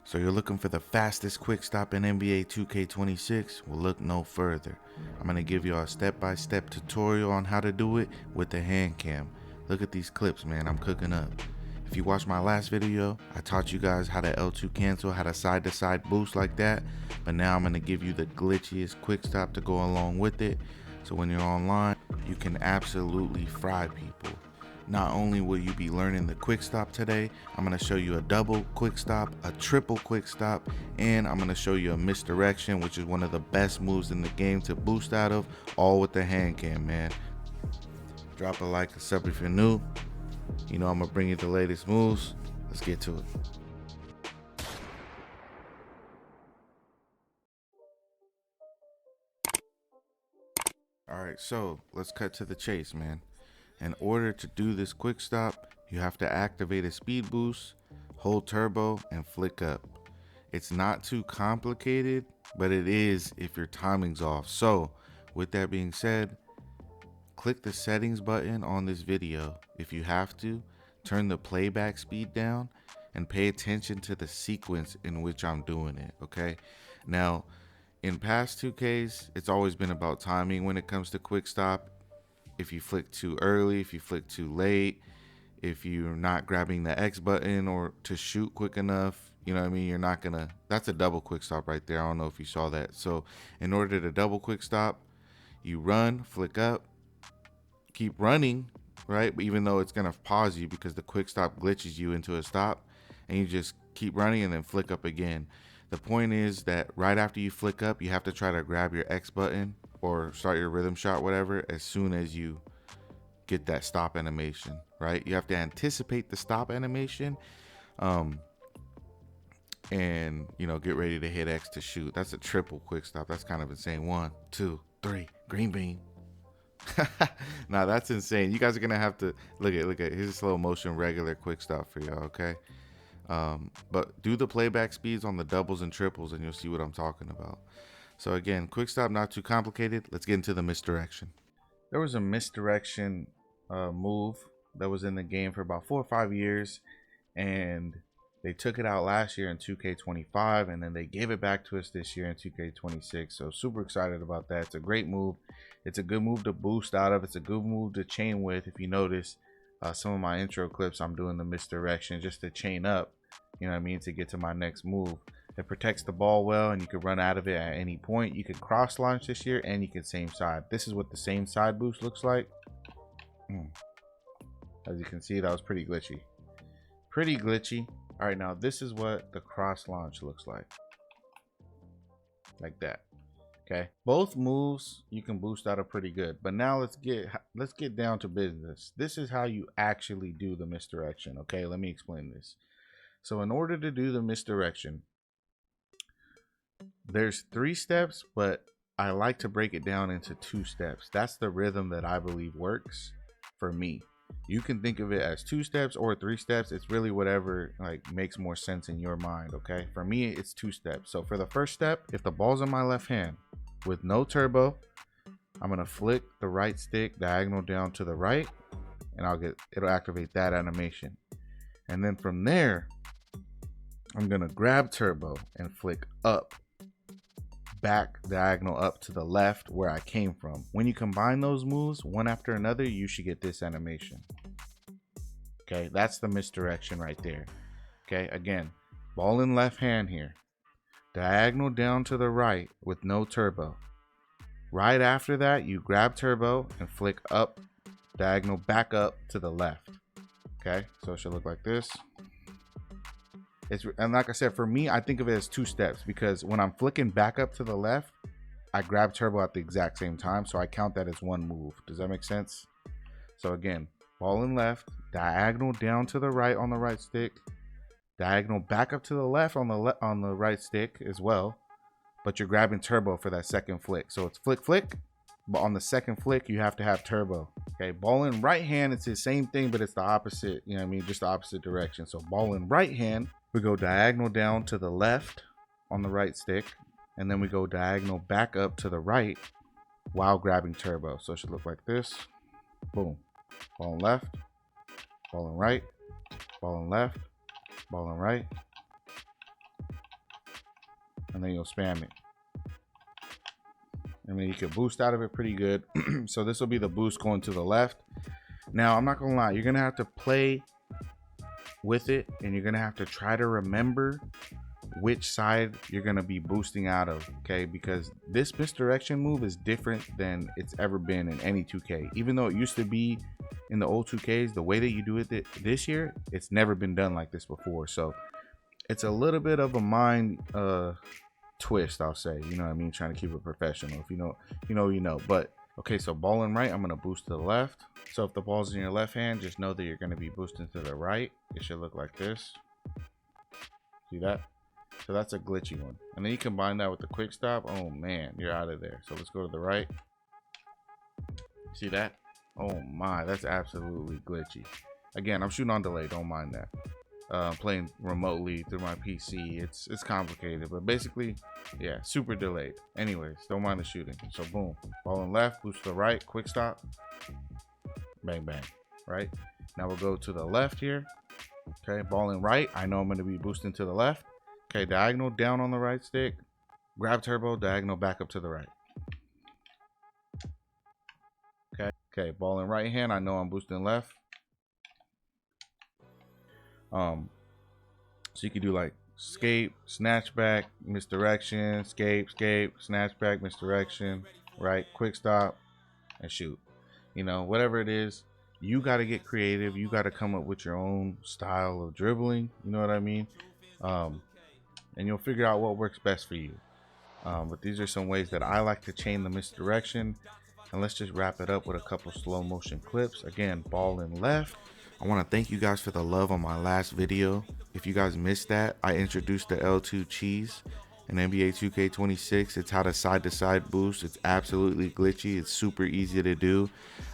So you're looking for the fastest quick stop in NBA 2K26? Well, look no further. I'm going to give you a step-by-step tutorial on how to do it with the HANDCAM. Look at these clips, man. I'm cooking up. If you watched my last video, I taught you guys how to L2 cancel, how to side-to-side boost like that. But now I'm going to give you the glitchiest quick stop to go along with it. So when you're online, you can absolutely fry people. Not only will you be learning the quick stop today, I'm going to show you a double quick stop, a triple quick stop, and I'm going to show you a misdirection, which is one of the best moves in the game to boost out of, all with the HANDCAM, man. Drop a like and sub if you're new. You know I'm going to bring you the latest moves. Let's get to it. Alright, so let's cut to the chase, man. In order to do this quick stop, you have to activate a speed boost, hold turbo, and flick up. It's not too complicated, but it is if your timing's off. So with that being said, click the settings button on this video. If you have to, turn the playback speed down and pay attention to the sequence in which I'm doing it, okay? Now, in past 2Ks, it's always been about timing when it comes to quick stop. If you flick too early, if you flick too late, if you're not grabbing the X button or to shoot quick enough, you know what I mean? You're not gonna, that's a double quick stop right there. I don't know if you saw that. So in order to double quick stop, you run, flick up, keep running, right? But even though it's gonna pause you because the quick stop glitches you into a stop, and you just keep running and then flick up again. The point is that right after you flick up, you have to try to grab your X button or start your rhythm shot, whatever, as soon as you get that stop animation, right? You have to anticipate the stop animation and, you know, get ready to hit X to shoot. That's a triple quick stop. That's kind of insane. 1, 2, 3, green bean. Nah, that's insane. You guys are gonna have to look at here's a slow motion regular quick stop for y'all, okay? But do the playback speeds on the doubles and triples and you'll see what I'm talking about. So again, quick stop, not too complicated. Let's get into the misdirection. There was a misdirection move that was in the game for about 4 or 5 years, and they took it out last year in 2K25, and then they gave it back to us this year in 2K26. So super excited about that. It's a great move. It's a good move to boost out of. It's a good move to chain with. If you notice, some of my intro clips, I'm doing the misdirection just to chain up, you know what I mean, to get to my next move. It protects the ball well, and you can run out of it at any point. You can cross launch this year, and you can same side. This is what the same side boost looks like. As you can see, that was pretty glitchy. Pretty glitchy. All right, now this is what the cross launch looks like. Like that. Okay. Both moves you can boost out of pretty good. But now let's get down to business. This is how you actually do the misdirection. Okay, let me explain this. So in order to do the misdirection, there's 3 steps, but I like to break it down into 2 steps. That's the rhythm that I believe works for me. You can think of it as 2 steps or 3 steps. It's really whatever like makes more sense in your mind, okay? For me, it's 2 steps. So for the first step, if the ball's in my left hand with no turbo, I'm gonna flick the right stick diagonal down to the right, and it'll activate that animation. And then from there, I'm gonna grab turbo and flick up, back diagonal up to the left where I came from. When you combine those moves one after another, you should get this animation. Okay, that's the misdirection right there. Okay, again, ball in left hand here, diagonal down to the right with no turbo. Right after that, you grab turbo and flick up, diagonal back up to the left. Okay, so it should look like this. And like I said, for me, I think of it as 2 steps, because when I'm flicking back up to the left, I grab turbo at the exact same time, so I count that as 1 move. Does that make sense? So again, ball in left, diagonal down to the right on the right stick, diagonal back up to the left on the right stick as well, but you're grabbing turbo for that second flick. So it's flick flick, but on the second flick you have to have turbo. Okay, ball in right hand, it's the same thing, but it's the opposite, you know what I mean, just the opposite direction. So ball in right hand, we go diagonal down to the left on the right stick, and then we go diagonal back up to the right while grabbing turbo. So it should look like this. Boom. Ball in left, ball in right, ball in left, ball in right, and then you'll spam it. And then you can boost out of it pretty good. So this will be the boost going to the left. Now, I'm not gonna lie, you're gonna have to play with it, and you're gonna have to try to remember which side you're gonna be boosting out of, okay? Because this misdirection move is different than it's ever been in any 2K. Even though it used to be in the old 2Ks, the way that you do it this year, it's never been done like this before. So it's a little bit of a mind twist, I'll say, you know what I mean, trying to keep it professional. If you know. But okay, so ball in right, I'm gonna boost to the left. So if the ball's in your left hand, just know that you're gonna be boosting to the right. It should look like this. See that? So that's a glitchy one. And then you combine that with the quick stop. Oh man, you're out of there. So let's go to the right. See that? Oh my, that's absolutely glitchy. Again, I'm shooting on delay, don't mind that. Playing remotely through my PC, it's complicated, but basically, yeah, super delayed. Anyways, don't mind the shooting. So boom, ball in left, boost to the right, quick stop, bang bang. Right now we'll go to the left here. Okay, ball in right, I know I'm going to be boosting to the left. Okay, diagonal down on the right stick, grab turbo, diagonal back up to the right. Okay, ball in right hand, I know I'm boosting left. So you can do like escape, snatchback, misdirection, escape, snatchback, misdirection, right, quick stop, and shoot. You know, whatever it is, you got to get creative. You got to come up with your own style of dribbling. You know what I mean? And you'll figure out what works best for you. But these are some ways that I like to chain the misdirection. And let's just wrap it up with a couple slow motion clips. Again, ball in left. I want to thank you guys for the love on my last video. If you guys missed that, I introduced the L2 cheese in NBA 2K26. It's how to side-to-side boost. It's absolutely glitchy. It's super easy to do.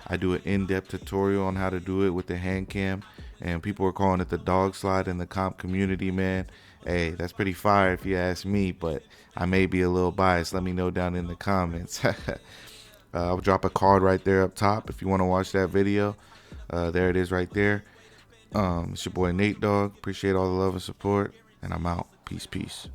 I do an in-depth tutorial on how to do it with the hand cam, and people are calling it the dog slide in the comp community, man. Hey, that's pretty fire if you ask me, but I may be a little biased. Let me know down in the comments. I'll drop a card right there up top if you want to watch that video. There it is right there. It's your boy Nate Dogg. Appreciate all the love and support, and I'm out. Peace.